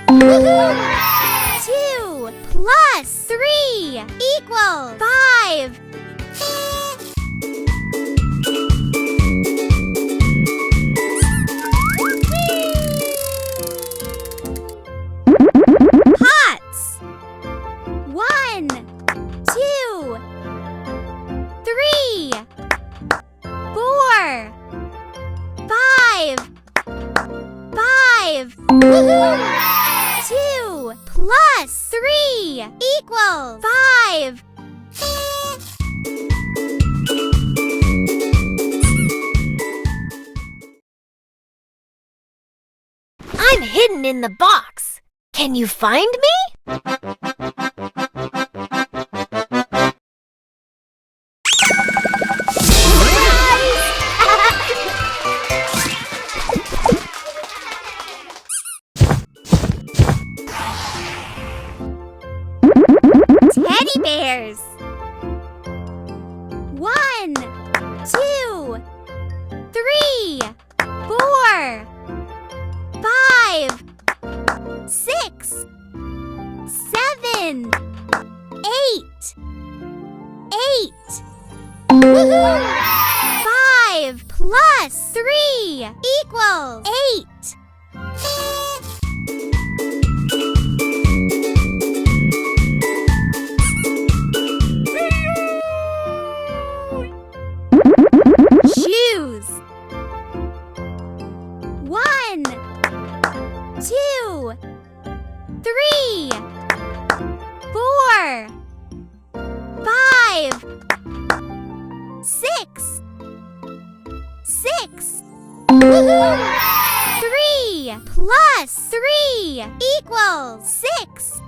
2 plus 3 equals 5. Pots. 1, 2, 3, 4, 5. 2 plus 3 equals 5. I'm hidden in the box. Can you find me? Teddy bears. 1, 2, 3, 4, 5, 6, 7, 8. 5 plus 3 equals 8. Shoes. 1, 2, 3, 4, 5, 6. 3 plus 3 equals 6.